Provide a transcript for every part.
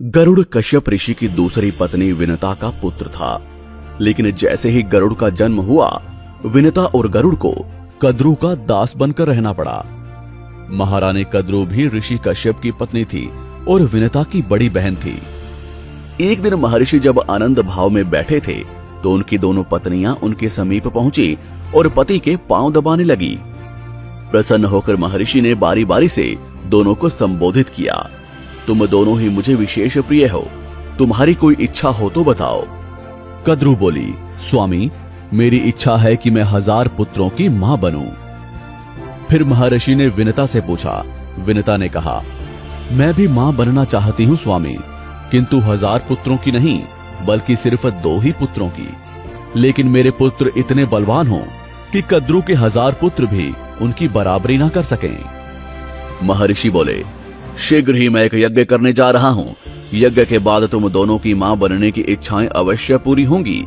गरुड़ कश्यप ऋषि की दूसरी पत्नी विनता का पुत्र था, लेकिन जैसे ही गरुड़ का जन्म हुआ, विनता और गरुड़ को कद्रू का दास बनकर रहना पड़ा। महारानी कद्रू भी ऋषि कश्यप की पत्नी थी और विनता की बड़ी बहन थी। एक दिन महर्षि जब आनंद भाव में बैठे थे तो उनकी दोनों पत्नियां उनके समीप पहुंची और पति के पांव दबाने लगी। प्रसन्न होकर महर्षि ने बारी बारी से दोनों को संबोधित किया, तुम दोनों ही मुझे विशेष प्रिय हो, तुम्हारी कोई इच्छा हो तो बताओ। कद्रू बोली, स्वामी, मेरी इच्छा है कि मैं 1000 पुत्रों की मां बनूं। फिर महर्षि ने विनता से पूछा। विनता ने कहा, मैं भी मां बनना चाहती हूं स्वामी, किंतु 1000 पुत्रों की नहीं, बल्कि सिर्फ 2 ही पुत्रों की। लेकिन मेरे पुत्र इतने बलवान हों कि कद्रू के 1000 पुत्र भी उनकी बराबरी ना कर सकें। महर्षि बोले, शीघ्र ही मैं एक यज्ञ करने जा रहा हूं। यज्ञ के बाद तुम दोनों की मां बनने की इच्छाएं अवश्य पूरी होंगी।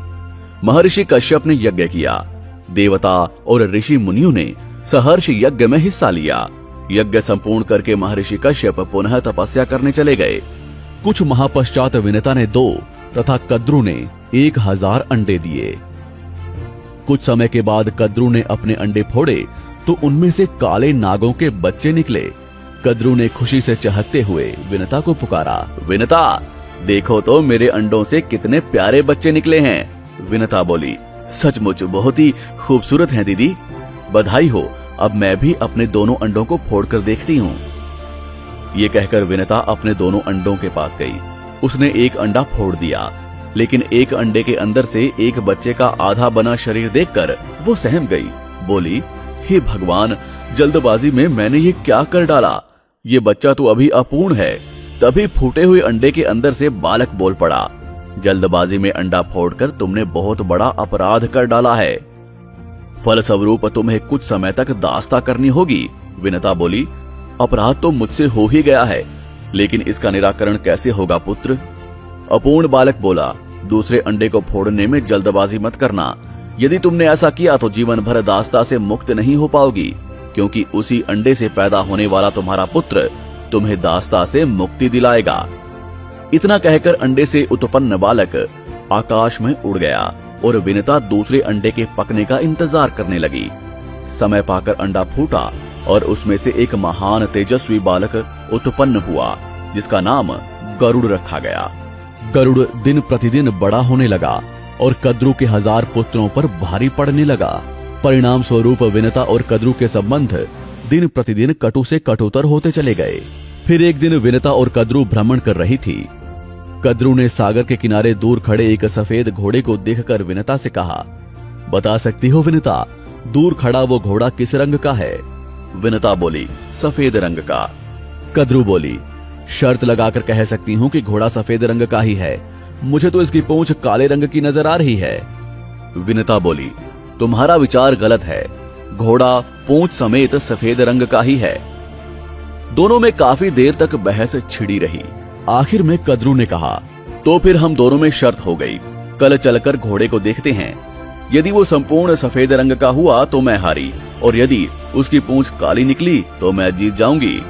महर्षि कश्यप ने यज्ञ किया। देवता और ऋषि मुनियों ने सहर्ष यज्ञ में हिस्सा लिया। यज्ञ संपूर्ण करके महर्षि कश्यप पुनः तपस्या करने चले गए। कुछ माह पश्चात विनता ने 2 तथा कद्रू ने 1000 अंडे दिए। कुछ समय के बाद कद्रू ने अपने अंडे फोड़े तो उनमें से काले नागों के बच्चे निकले। कद्रू ने खुशी से चहकते हुए विनता को पुकारा, विनता, देखो तो मेरे अंडों से कितने प्यारे बच्चे निकले हैं। विनता बोली, सचमुच बहुत ही खूबसूरत हैं दीदी, बधाई हो। अब मैं भी अपने दोनों अंडों को फोड़कर देखती हूँ। ये कहकर विनता अपने दोनों अंडों के पास गई। उसने एक अंडा फोड़ दिया, लेकिन एक अंडे के अंदर से एक बच्चे का आधा बना शरीर देखकर वो सहम गई। बोली, हे भगवान, जल्दबाजी में मैंने ये क्या कर डाला। ये बच्चा तो अभी अपूर्ण है। तभी फूटे हुए अंडे के अंदर से बालक बोल पड़ा, जल्दबाजी में अंडा फोड़कर तुमने बहुत बड़ा अपराध कर डाला है। फलस्वरूप तुम्हें कुछ समय तक दास्ता करनी होगी। विनता बोली, अपराध तो मुझसे हो ही गया है, लेकिन इसका निराकरण कैसे होगा पुत्र। अपूर्ण बालक बोला, दूसरे अंडे को फोड़ने में जल्दबाजी मत करना। यदि तुमने ऐसा किया तो जीवन भर दास्ता से मुक्त नहीं हो पाओगी, क्योंकि उसी अंडे से पैदा होने वाला तुम्हारा पुत्र तुम्हें दास्ता से मुक्ति दिलाएगा। इतना कहकर अंडे से उत्पन्न बालक आकाश में उड़ गया और विनता दूसरे अंडे के पकने का इंतजार करने लगी। समय पाकर अंडा फूटा और उसमें से एक महान तेजस्वी बालक उत्पन्न हुआ, जिसका नाम गरुड़ रखा गया। गरुड़ दिन प्रतिदिन बड़ा होने लगा और कद्रू के 1000 पुत्रों पर भारी पड़ने लगा। परिणाम स्वरूप विनता और कद्रू के संबंध दिन प्रतिदिन कटु से कटुतर होते चले गए। फिर एक दिन विनता और कद्रू भ्रमण कर रही थी। कद्रू ने सागर के किनारे दूर खड़े एक सफेद घोड़े को देखकर विनता से कहा, बता सकती हो विनता, दूर खड़ा वो घोड़ा किस रंग का है। विनता बोली, सफेद रंग का। कद्रू बोली, शर्त लगाकर कह सकती हूँ कि घोड़ा सफेद रंग का ही है, मुझे तो इसकी पूंछ काले रंग की नजर आ रही है। विनता बोली, तुम्हारा विचार गलत है, घोड़ा पूंछ समेत सफेद रंग का ही है। दोनों में काफी देर तक बहस छिड़ी रही। आखिर में कद्रू ने कहा, तो फिर हम दोनों में शर्त हो गई, कल चलकर घोड़े को देखते हैं। यदि वो संपूर्ण सफेद रंग का हुआ तो मैं हारी, और यदि उसकी पूंछ काली निकली तो मैं जीत जाऊंगी।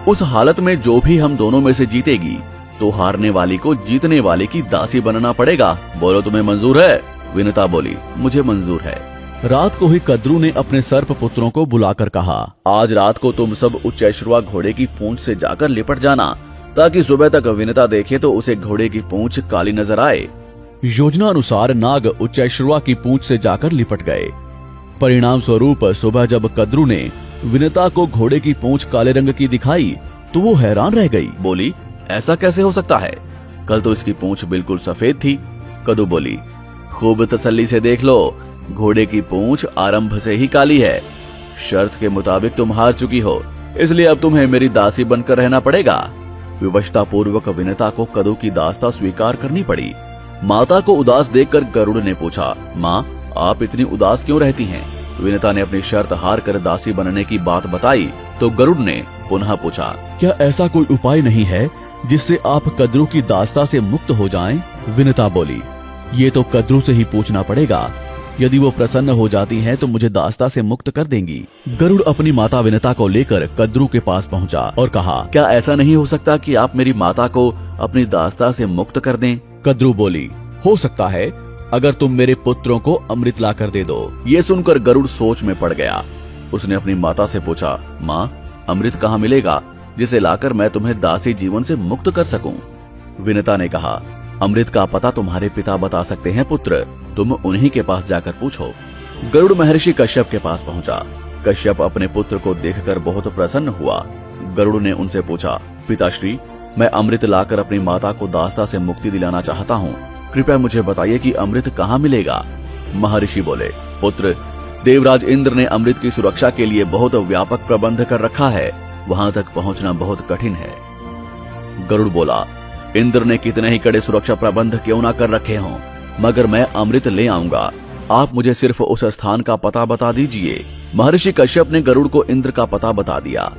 उस हालत में जो भी हम दोनों में से जीतेगी तो हारने वाली को जीतने वाले की दासी बनना पड़ेगा। बोलो, तुम्हें मंजूर है। विनता बोली, मुझे मंजूर है। रात को ही कद्रू ने अपने सर्प पुत्रों को बुलाकर कहा, आज रात को तुम सब उच्चैश्रवा घोड़े की पूंछ से जाकर लिपट जाना, ताकि सुबह तक विनता देखे तो उसे घोड़े की पूंछ काली नजर आए। योजना अनुसार नाग उच्चैश्रवा की पूंछ से जाकर लिपट गए। परिणाम स्वरूप सुबह जब कद्रू ने विनता को घोड़े की पूंछ काले रंग की दिखाई तो वो हैरान रह गई। बोली, ऐसा कैसे हो सकता है, कल तो इसकी पूंछ बिल्कुल सफेद थी। कद्रू बोली, खूब तसल्ली से देख लो, घोड़े की पूंछ आरंभ से ही काली है। शर्त के मुताबिक तुम हार चुकी हो, इसलिए अब तुम्हें मेरी दासी बनकर रहना पड़ेगा। विवशता पूर्वक विनता को कद्रू की दास्ता स्वीकार करनी पड़ी। माता को उदास देखकर गरुड़ ने पूछा, माँ, आप इतनी उदास क्यों रहती हैं? विनता ने अपनी शर्त हार कर दासी बनने की बात बताई तो गरुड़ ने पुनः पूछा, क्या ऐसा कोई उपाय नहीं है जिससे आप कद्रू की दास्ता से मुक्त हो जाएं? विनता बोली, ये तो कद्रू से ही पूछना पड़ेगा। यदि वो प्रसन्न हो जाती हैं तो मुझे दास्ता से मुक्त कर देंगी। गरुड़ अपनी माता विनता को लेकर कद्रू के पास पहुंचा और कहा, क्या ऐसा नहीं हो सकता कि आप मेरी माता को अपनी दास्ता से मुक्त कर दें? कद्रू बोली, हो सकता है अगर तुम मेरे पुत्रों को अमृत ला कर दे दो। ये सुनकर गरुड़ सोच में पड़ गया। उसने अपनी माता से पूछा, माँ, अमृत कहाँ मिलेगा जिसे लाकर मैं तुम्हें दासी जीवन से मुक्त कर सकूं? विनता ने कहा, अमृत का पता तुम्हारे पिता बता सकते हैं पुत्र, तुम उन्हीं के पास जाकर पूछो। गरुड़ महर्षि कश्यप के पास पहुंचा। कश्यप अपने पुत्र को देखकर बहुत प्रसन्न हुआ। गरुड़ ने उनसे पूछा, पिताश्री, मैं अमृत लाकर अपनी माता को दास्ता से मुक्ति दिलाना चाहता हूँ, कृपया मुझे बताइए कि अमृत कहाँ मिलेगा? महर्षि बोले, पुत्र, देवराज इंद्र ने अमृत की सुरक्षा के लिए बहुत व्यापक प्रबंध कर रखा है, वहां तक पहुंचना बहुत कठिन है। गरुड़ बोला, इंद्र ने कितने ही कड़े सुरक्षा प्रबंध क्यों ना कर रखे हों, मगर मैं अमृत ले आऊंगा। आप मुझे सिर्फ उस स्थान का पता बता दीजिए। महर्षि कश्यप ने गरुड़ को इंद्र का पता बता दिया।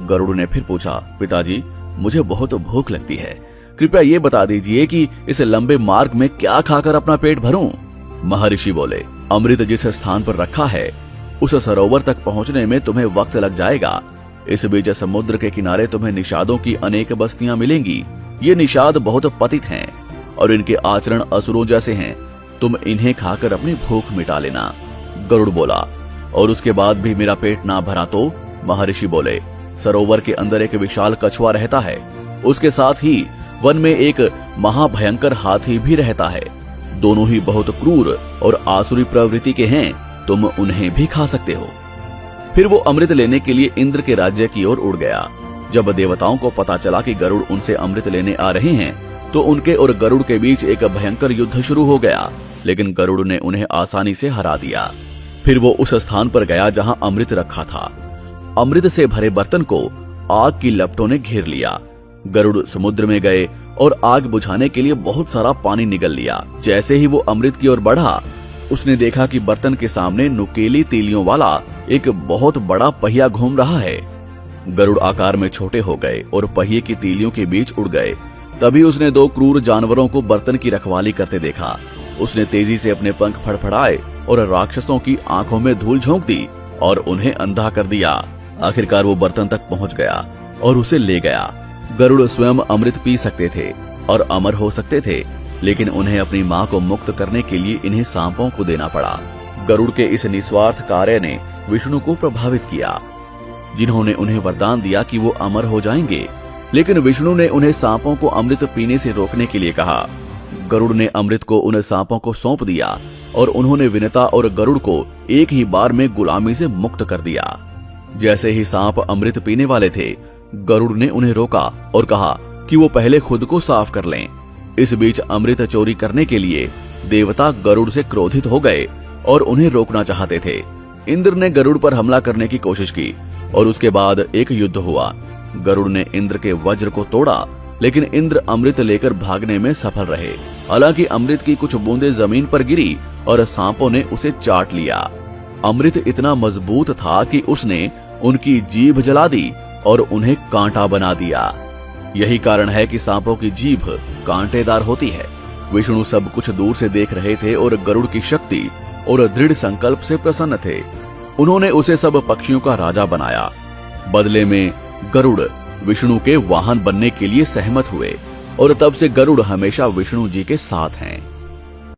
गरुड़ ने फिर पूछा, पिताजी, मुझे बहुत भूख लगती है, कृपया ये बता दीजिए कि इस लंबे मार्ग में क्या खाकर अपना पेट भरूं? महर्षि बोले, अमृत जिस स्थान पर रखा है उस सरोवर तक पहुंचने में तुम्हें वक्त लग जाएगा। इस बीच समुद्र के किनारे तुम्हें निषादों की अनेक बस्तियां मिलेंगी। ये निषाद बहुत पतित हैं और इनके आचरण असुरों जैसे हैं। तुम इन्हें खाकर अपनी भूख मिटा लेना। गरुड़ बोला, और उसके बाद भी मेरा पेट ना भरा तो? महर्षि बोले, सरोवर के अंदर एक विशाल कछुआ रहता है, उसके साथ ही वन में एक महाभयंकर हाथी भी रहता है। दोनों ही बहुत क्रूर और आसुरी प्रवृत्ति के हैं, तुम उन्हें भी खा सकते हो। फिर वो अमृत लेने के लिए इंद्र के राज्य की ओर उड़ गया। जब देवताओं को पता चला कि गरुड़ उनसे अमृत लेने आ रहे हैं, तो उनके और गरुड़ के बीच एक भयंकर युद्ध शुरू हो गया, लेकिन गरुड़ ने उन्हें आसानी से हरा दिया। फिर वो उस स्थान पर गया जहां अमृत रखा था। अमृत से भरे बर्तन को आग की लपटों ने घेर लिया। गरुड़ समुद्र में गए और आग बुझाने के लिए बहुत सारा पानी निगल लिया। जैसे ही वो अमृत की ओर बढ़ा, उसने देखा कि बर्तन के सामने नुकीली तीलियों वाला एक बहुत बड़ा पहिया घूम रहा है। गरुड़ आकार में छोटे हो गए और पहिए की तीलियों के बीच उड़ गए। तभी उसने दो क्रूर जानवरों को बर्तन की रखवाली करते देखा। उसने तेजी से अपने पंख फड़फड़ाए और राक्षसों की आंखों में धूल झोंक दी और उन्हें अंधा कर दिया। आखिरकार वो बर्तन तक पहुंच गया और उसे ले गया। गरुड़ स्वयं अमृत पी सकते थे और अमर हो सकते थे, लेकिन उन्हें अपनी मां को मुक्त करने के लिए इन्हें सांपों को देना पड़ा। गरुड़ के इस निस्वार्थ कार्य ने विष्णु को प्रभावित किया, जिन्होंने उन्हें वरदान दिया कि वो अमर हो जाएंगे। लेकिन विष्णु ने उन्हें सांपों को अमृत पीने से रोकने के लिए कहा। गरुड़ ने अमृत को उन सांपों को सौंप दिया और उन्होंने विनता और गरुड़ को एक ही बार में गुलामी से मुक्त कर दिया। जैसे ही सांप अमृत पीने वाले थे, गरुड़ ने उन्हें रोका और कहा कि वो पहले खुद को साफ कर लें। इस बीच अमृत चोरी करने के लिए देवता गरुड़ से क्रोधित हो गए और उन्हें रोकना चाहते थे। इंद्र ने गरुड़ पर हमला करने की कोशिश की और उसके बाद एक युद्ध हुआ। गरुड़ ने इंद्र के वज्र को तोड़ा, लेकिन इंद्र अमृत लेकर भागने में सफल रहे। हालांकि अमृत की कुछ बूंदें जमीन पर गिरी और सांपों ने उसे चाट लिया। अमृत इतना मजबूत था कि उसने उनकी जीभ जला दी और उन्हें कांटा बना दिया। यही कारण है कि सांपों की जीभ कांटेदार होती है। विष्णु सब कुछ दूर से देख रहे थे और गरुड़ की शक्ति और दृढ़ संकल्प से प्रसन्न थे। उन्होंने उसे सब पक्षियों का राजा बनाया। बदले में गरुड़ विष्णु के वाहन बनने के लिए सहमत हुए और तब से गरुड़ हमेशा विष्णु जी के साथ हैं।